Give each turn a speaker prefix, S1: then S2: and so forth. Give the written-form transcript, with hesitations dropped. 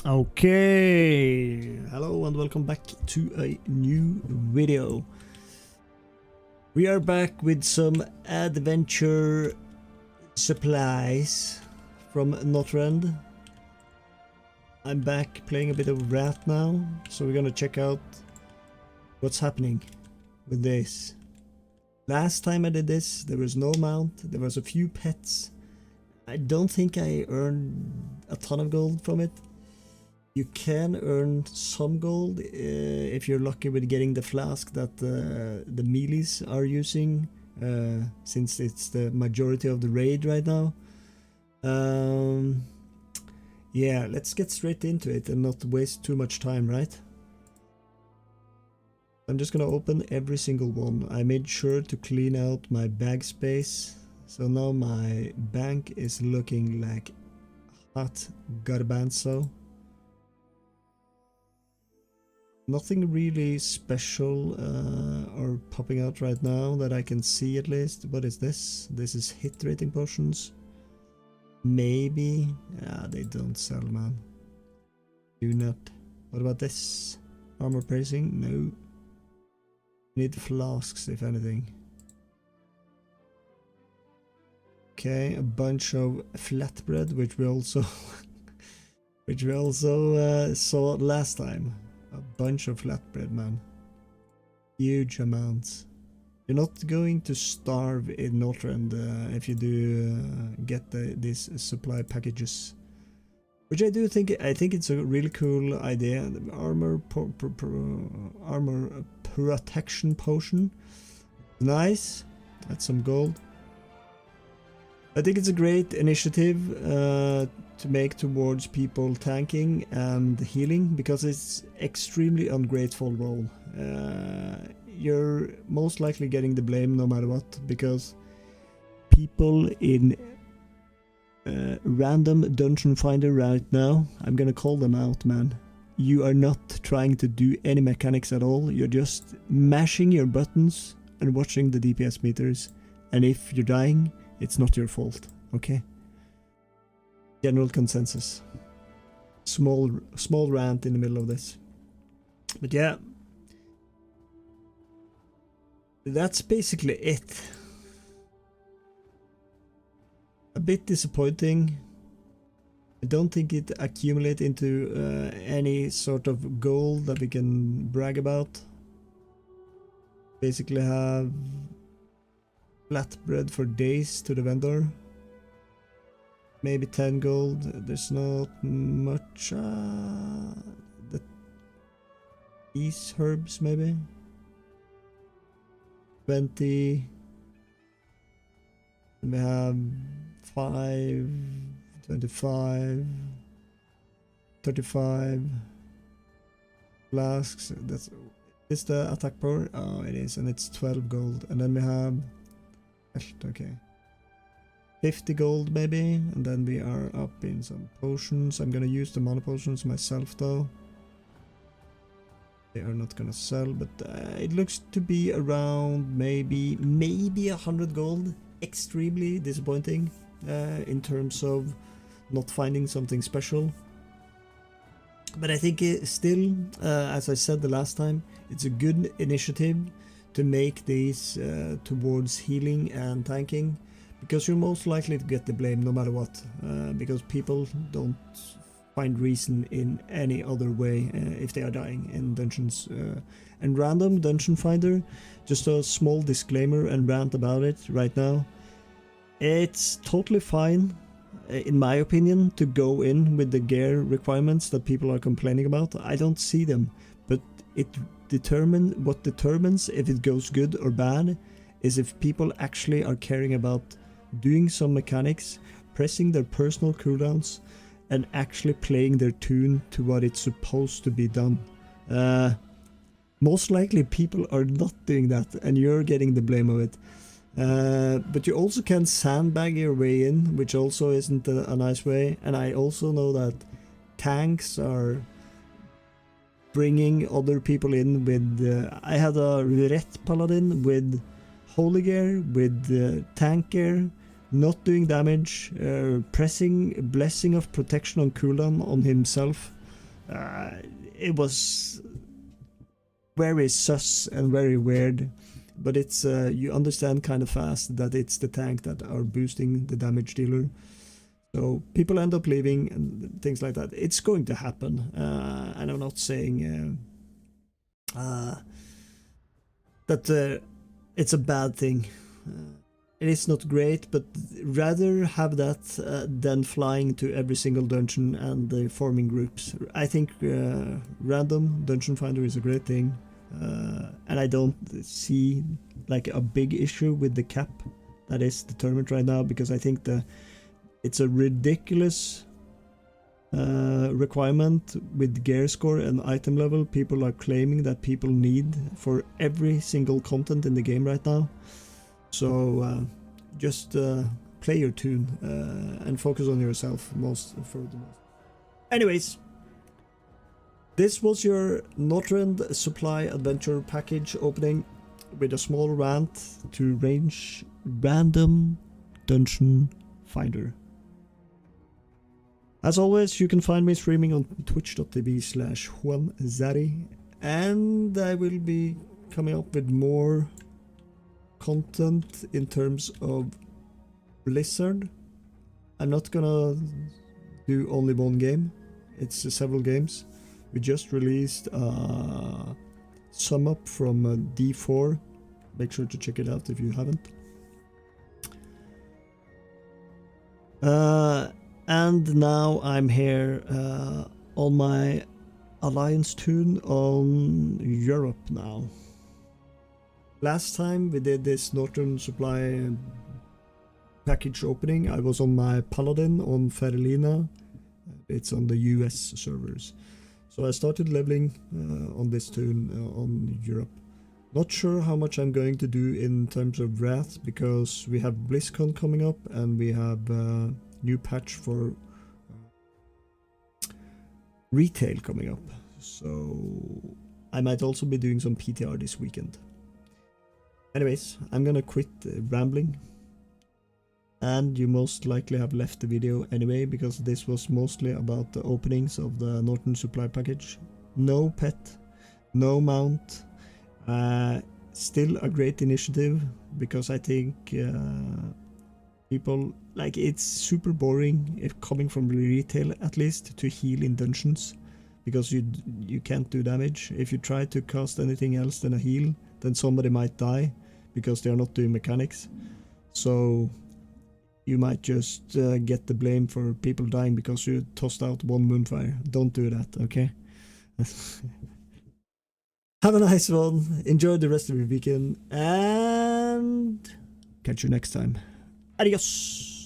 S1: Okay, hello and welcome back to a new video. We are back with some adventure supplies from Northerend. I'm back playing a bit of Rat now, so we're gonna check out what's happening with this. Last time I did this, there was no mount, there was a few pets. I don't think I earned a ton of gold from it. You can earn some gold if you're lucky with getting the flask that the melees are using, since it's the majority of the raid right now. Yeah, let's get straight into it and not waste too much time, right? I'm just gonna open every single one. I made sure to clean out my bag space, so now my bank is looking like hot garbanzo. Nothing really special or popping out right now that I can see at least. What is this? This is hit rating potions. Maybe. Yeah, they don't sell, man. Do not. What about this? Armor piercing? No. Need flasks, if anything. Okay, a bunch of flatbread, which we also saw last time. A bunch of flatbread, man. Huge amounts. You're not going to starve in Northerend if you do get these supply packages, which I do think. I think it's a really cool idea. Armor protection potion, nice. That's some gold. I think it's a great initiative to make towards people tanking and healing, because it's extremely ungrateful role. You're most likely getting the blame no matter what, because people in random dungeon finder right now, I'm gonna call them out, man. You are not trying to do any mechanics at all. You're just mashing your buttons and watching the DPS meters, and if you're dying, it's not your fault, okay? General consensus. Small rant in the middle of this. But yeah. That's basically it. A bit disappointing. I don't think it accumulates into any sort of gold that we can brag about. Basically have flatbread for days to the vendor. Maybe 10 gold. There's not much. These herbs maybe 20. And we have 5, 25, 35 flasks. Is the attack power? Oh, it is, and it's 12 gold. And then we have, okay, 50 gold maybe, and then we are up in some potions. I'm gonna use the mana potions myself though. They are not gonna sell, but it looks to be around maybe 100 gold. Extremely disappointing in terms of not finding something special. But I think still, as I said the last time, it's a good initiative to make these towards healing and tanking, because you're most likely to get the blame no matter what, because people don't find reason in any other way if they are dying in dungeons. And random dungeon finder, just a small disclaimer and rant about it right now. It's totally fine, in my opinion, to go in with the gear requirements that people are complaining about. I don't see them, but what determines if it goes good or bad is if people actually are caring about doing some mechanics, pressing their personal cooldowns, and actually playing their tune to what it's supposed to be done. Most likely people are not doing that, and you're getting the blame of it. But you also can sandbag your way in, which also isn't a nice way. And I also know that tanks are bringing other people in with... I had a red Paladin with holy gear, with tank gear, not doing damage, pressing Blessing of Protection on cooldown on himself, It was very sus and very weird, but it's you understand kind of fast that it's the tank that are boosting the damage dealer. So people end up leaving and things like that. It's going to happen, and I'm not saying that it's a bad thing. It is not great, but rather have that than flying to every single dungeon and forming groups. I think random dungeon finder is a great thing, and I don't see like a big issue with the cap that is determined right now, because I think it's a ridiculous requirement with gear score and item level people are claiming that people need for every single content in the game right now. So just play your tune and focus on yourself for the most. Anyways, this was your Northerend Supply Adventure Package opening with a small rant to range random dungeon finder. As always, you can find me streaming on twitch.tv/JuanZari, and I will be coming up with more content in terms of Blizzard. I'm not gonna do only one game, it's several games. We just released a sum up from D4. Make sure to check it out if you haven't. And now I'm here on my Alliance tune on Europe now. Last time we did this Northern Supply package opening, I was on my Paladin on Ferelina. It's on the US servers. So I started leveling on this tune on Europe. Not sure how much I'm going to do in terms of Wrath, because we have BlizzCon coming up and we have new patch for retail coming up. So I might also be doing some PTR this weekend. Anyways, I'm gonna quit rambling, and you most likely have left the video anyway, because this was mostly about the openings of the Northern Supply Package. No pet, no mount, still a great initiative, because I think people, like, it's super boring, if coming from retail at least, to heal in dungeons, because you can't do damage. If you try to cast anything else than a heal, then somebody might die because they are not doing mechanics. So you might just get the blame for people dying because you tossed out one moonfire. Don't do that, okay? Have a nice one, enjoy the rest of your weekend, and catch you next time. Adios!